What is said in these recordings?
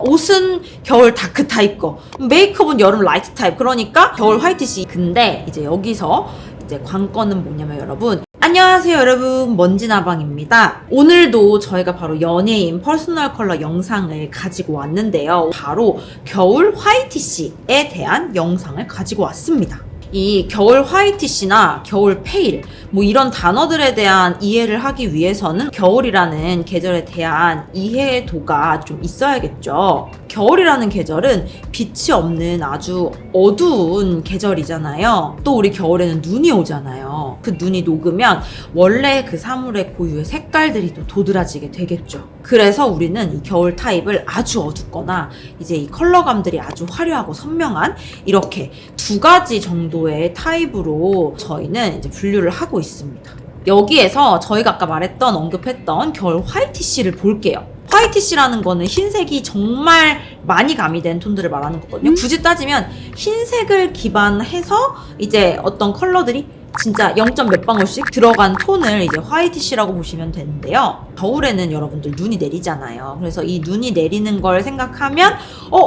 옷은 겨울 다크 타입 거, 메이크업은 여름 라이트 타입, 그러니까 겨울 화이트시. 근데 이제 여기서 이제 관건은 뭐냐면 여러분, 안녕하세요 여러분, 먼지나방입니다. 오늘도 저희가 바로 연예인 퍼스널 컬러 영상을 가지고 왔는데요. 바로 겨울 화이트시에 대한 영상을 가지고 왔습니다. 이 겨울 화이트시나 겨울 페일 뭐 이런 단어들에 대한 이해를 하기 위해서는 겨울이라는 계절에 대한 이해도가 좀 있어야겠죠. 겨울이라는 계절은 빛이 없는 아주 어두운 계절이잖아요. 또 우리 겨울에는 눈이 오잖아요. 그 눈이 녹으면 원래 그 사물의 고유의 색깔들이 또 도드라지게 되겠죠. 그래서 우리는 이 겨울 타입을 아주 어둡거나 이제 이 컬러감들이 아주 화려하고 선명한 이렇게 두 가지 정도의 타입으로 저희는 이제 분류를 하고 있습니다. 여기에서 저희가 아까 언급했던 겨울 화이트시를 볼게요. 화이트시라는 거는 흰색이 정말 많이 가미된 톤들을 말하는 거거든요. 굳이 따지면 흰색을 기반해서 이제 어떤 컬러들이 진짜 0점 몇 방울씩 들어간 톤을 이제 화이트시라고 보시면 되는데요. 겨울에는 여러분들 눈이 내리잖아요. 그래서 이 눈이 내리는 걸 생각하면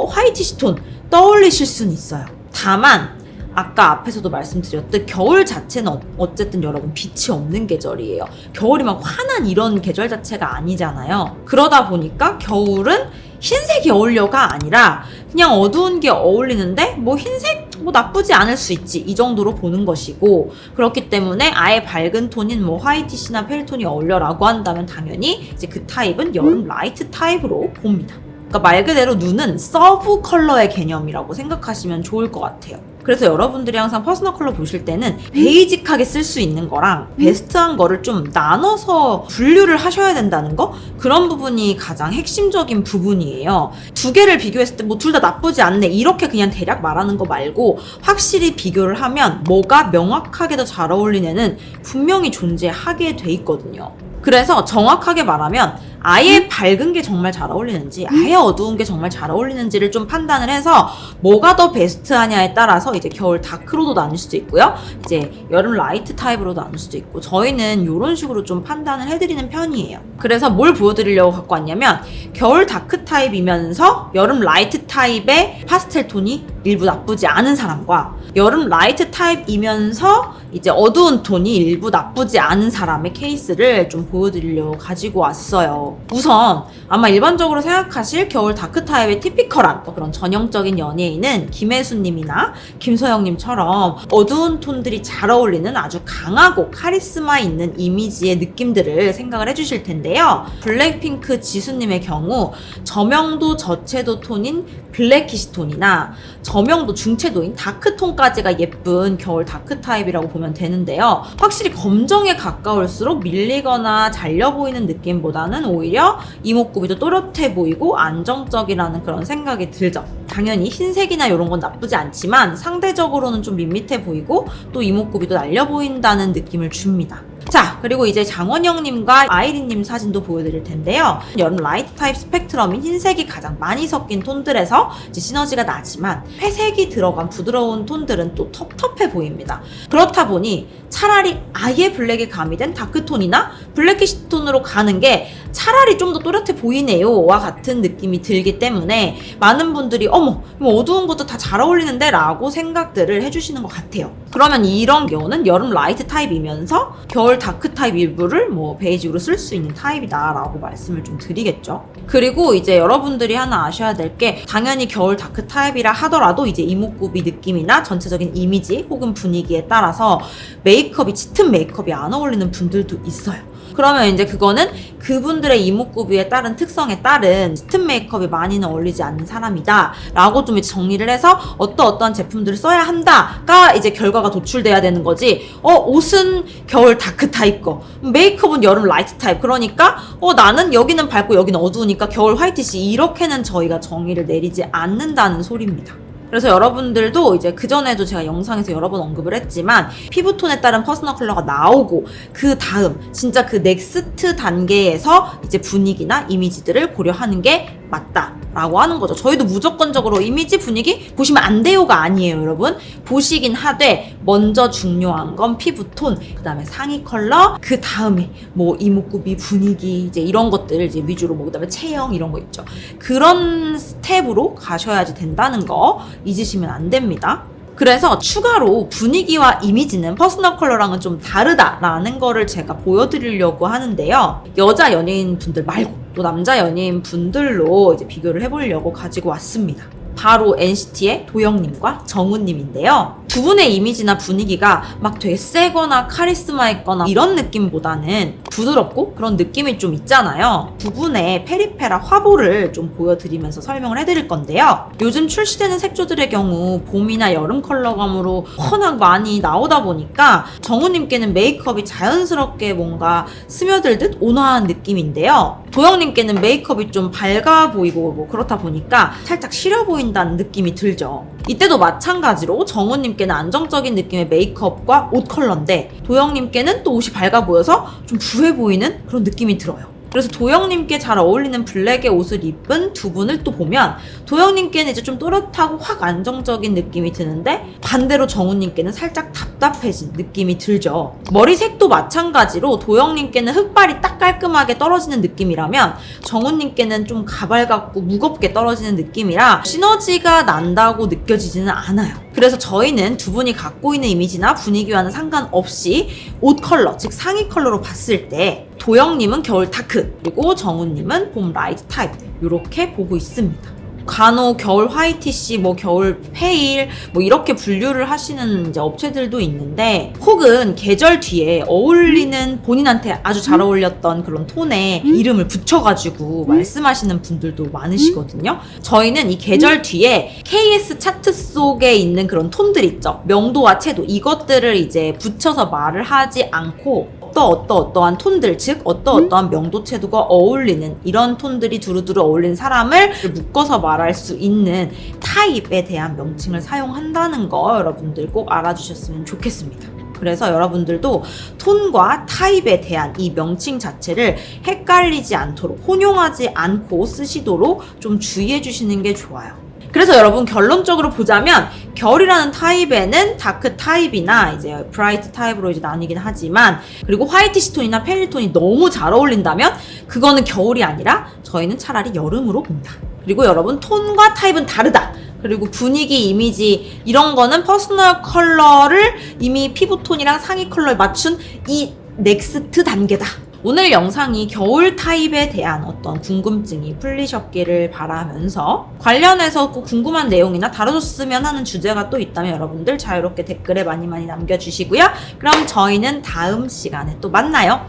화이트시 톤 떠올리실 수는 있어요. 다만 아까 앞에서도 말씀드렸듯 겨울 자체는 어쨌든 여러분 빛이 없는 계절이에요. 겨울이 막 환한 이런 계절 자체가 아니잖아요. 그러다 보니까 겨울은 흰색이 어울려가 아니라 그냥 어두운 게 어울리는데 뭐 흰색 뭐 나쁘지 않을 수 있지, 이 정도로 보는 것이고, 그렇기 때문에 아예 밝은 톤인 뭐 화이트시나 페일톤이 어울려라고 한다면 당연히 이제 그 타입은 여름 라이트 타입으로 봅니다. 그러니까 말 그대로 눈은 서브 컬러의 개념이라고 생각하시면 좋을 것 같아요. 그래서 여러분들이 항상 퍼스널 컬러 보실 때는 베이직하게 쓸 수 있는 거랑 베스트한 거를 좀 나눠서 분류를 하셔야 된다는 거, 그런 부분이 가장 핵심적인 부분이에요. 두 개를 비교했을 때 뭐 둘 다 나쁘지 않네 이렇게 그냥 대략 말하는 거 말고 확실히 비교를 하면 뭐가 명확하게 더 잘 어울리는 분명히 존재하게 돼 있거든요. 그래서 정확하게 말하면 아예 밝은 게 정말 잘 어울리는지 아예 어두운 게 정말 잘 어울리는지를 좀 판단을 해서 뭐가 더 베스트하냐에 따라서 이제 겨울 다크로도 나눌 수도 있고요, 이제 여름 라이트 타입으로 나눌 수도 있고, 저희는 이런 식으로 좀 판단을 해드리는 편이에요. 그래서 뭘 보여드리려고 갖고 왔냐면, 겨울 다크 타입이면서 여름 라이트 타입의 파스텔 톤이 일부 나쁘지 않은 사람과 여름 라이트 타입이면서 이제 어두운 톤이 일부 나쁘지 않은 사람의 케이스를 좀 보여드리려고 가지고 왔어요. 우선 아마 일반적으로 생각하실 겨울 다크 타입의 티피컬한 그런 전형적인 연예인은 김혜수님이나 김소영님처럼 어두운 톤들이 잘 어울리는 아주 강하고 카리스마 있는 이미지의 느낌들을 생각을 해주실 텐데요. 블랙핑크 지수님의 경우 저명도 저채도 톤인 블랙키시 톤이나 저명도 중채도인 다크톤까지가 예쁜 겨울 다크 타입이라고 보면 되는데요. 확실히 검정에 가까울수록 밀리거나 잘려 보이는 느낌보다는 오히려 이목구비도 또렷해 보이고 안정적이라는 그런 생각이 들죠. 당연히 흰색이나 이런 건 나쁘지 않지만 상대적으로는 좀 밋밋해 보이고 또 이목구비도 날려 보인다는 느낌을 줍니다. 자, 그리고 이제 장원영님과 아이린님 사진도 보여드릴 텐데요. 여름 라이트 타입 스펙트럼인 흰색이 가장 많이 섞인 톤들에서 이제 시너지가 나지만 회색이 들어간 부드러운 톤들은 또 텁텁해 보입니다. 그렇다 보니 차라리 아예 블랙이 가미된 다크톤이나 블랙키시 톤으로 가는 게 차라리 좀 더 또렷해 보이네요 와 같은 느낌이 들기 때문에 많은 분들이 어머 뭐 어두운 것도 다 잘 어울리는데 라고 생각들을 해주시는 것 같아요. 그러면 이런 경우는 여름 라이트 타입이면서 겨울 다크 타입 일부를 뭐 베이직으로 쓸 수 있는 타입이다 라고 말씀을 좀 드리겠죠. 그리고 이제 여러분들이 하나 아셔야 될 게, 당연히 겨울 다크 타입이라 하더라도 이제 이목구비 느낌이나 전체적인 이미지 혹은 분위기에 따라서 메이크업이 짙은 메이크업이 안 어울리는 분들도 있어요. 그러면 이제 그거는 그분들의 이목구비에 따른 특성에 따른 짙은 메이크업이 많이는 어울리지 않는 사람이다 라고 좀 정리를 해서 어떠한 제품들을 써야 한다가 이제 결과가 도출돼야 되는 거지, 옷은 겨울 다크 타입 거, 메이크업은 여름 라이트 타입, 그러니까 나는 여기는 밝고 여기는 어두우니까 겨울 화이트시, 이렇게는 저희가 정의를 내리지 않는다는 소리입니다. 그래서 여러분들도 이제 그전에도 제가 영상에서 여러 번 언급을 했지만 피부톤에 따른 퍼스널 컬러가 나오고 그 다음 진짜 그 넥스트 단계에서 이제 분위기나 이미지들을 고려하는 게 맞다 라고 하는 거죠. 저희도 무조건적으로 이미지 분위기 보시면 안 돼요가 아니에요, 여러분. 보시긴 하되 먼저 중요한 건 피부톤, 그 다음에 상의 컬러, 그 다음에 뭐 이목구비 분위기 이제 이런 것들 이제 위주로 뭐 그다음에 체형 이런 거 있죠. 그런 스텝으로 가셔야지 된다는 거 잊으시면 안 됩니다. 그래서 추가로 분위기와 이미지는 퍼스널 컬러랑은 좀 다르다라는 거를 제가 보여드리려고 하는데요. 여자 연예인 분들 말고 또 남자 연예인 분들로 이제 비교를 해보려고 가지고 왔습니다. 바로 NCT의 도영님과 정우님인데요. 두 분의 이미지나 분위기가 막 되게 세거나 카리스마 있거나 이런 느낌보다는 부드럽고 그런 느낌이 좀 있잖아요. 두 분의 페리페라 화보를 좀 보여드리면서 설명을 해드릴 건데요. 요즘 출시되는 색조들의 경우 봄이나 여름 컬러감으로 워낙 많이 나오다 보니까 정우님께는 메이크업이 자연스럽게 뭔가 스며들듯 온화한 느낌인데요. 도영님께는 메이크업이 좀 밝아 보이고 뭐 그렇다 보니까 살짝 시려 보인다는 느낌이 들죠. 이때도 마찬가지로 정우님께는 안정적인 느낌의 메이크업과 옷 컬러인데 도영님께는 또 옷이 밝아 보여서 좀 부해 보이는 그런 느낌이 들어요. 그래서 도영님께 잘 어울리는 블랙의 옷을 입은 두 분을 또 보면 도영님께는 이제 좀 또렷하고 확 안정적인 느낌이 드는데 반대로 정우님께는 살짝 답답해진 느낌이 들죠. 머리색도 마찬가지로 도영님께는 흑발이 딱 깔끔하게 떨어지는 느낌이라면 정우님께는 좀 가발같고 무겁게 떨어지는 느낌이라 시너지가 난다고 느껴지지는 않아요. 그래서 저희는 두 분이 갖고 있는 이미지나 분위기와는 상관없이 옷 컬러, 즉 상의 컬러로 봤을 때 도영님은 겨울 다크, 그리고 정우님은 봄 라이트 타입 이렇게 보고 있습니다. 간혹 겨울 화이티시, 뭐 겨울 페일 뭐 이렇게 분류를 하시는 이제 업체들도 있는데 혹은 계절 뒤에 어울리는 본인한테 아주 잘 어울렸던 그런 톤에 이름을 붙여가지고 말씀하시는 분들도 많으시거든요. 저희는 이 계절 뒤에 KS 차트 속에 있는 그런 톤들 있죠. 명도와 채도 이것들을 이제 붙여서 말을 하지 않고 어떠한 톤들, 즉 어떠한 명도 채도가 어울리는 이런 톤들이 두루두루 어울리는 사람을 묶어서 말할 수 있는 타입에 대한 명칭을 사용한다는 거 여러분들 꼭 알아주셨으면 좋겠습니다. 그래서 여러분들도 톤과 타입에 대한 이 명칭 자체를 헷갈리지 않도록 혼용하지 않고 쓰시도록 좀 주의해 주시는 게 좋아요. 그래서 여러분 결론적으로 보자면 겨울이라는 타입에는 다크 타입이나 이제 브라이트 타입으로 이제 나뉘긴 하지만 그리고 화이티시 톤이나 페일 톤이 너무 잘 어울린다면 그거는 겨울이 아니라 저희는 차라리 여름으로 봅니다. 그리고 여러분 톤과 타입은 다르다. 그리고 분위기, 이미지 이런 거는 퍼스널 컬러를 이미 피부톤이랑 상의 컬러에 맞춘 이 넥스트 단계다. 오늘 영상이 겨울 타입에 대한 어떤 궁금증이 풀리셨기를 바라면서 관련해서 꼭 궁금한 내용이나 다뤄줬으면 하는 주제가 또 있다면 여러분들 자유롭게 댓글에 많이 남겨주시고요. 그럼 저희는 다음 시간에 또 만나요.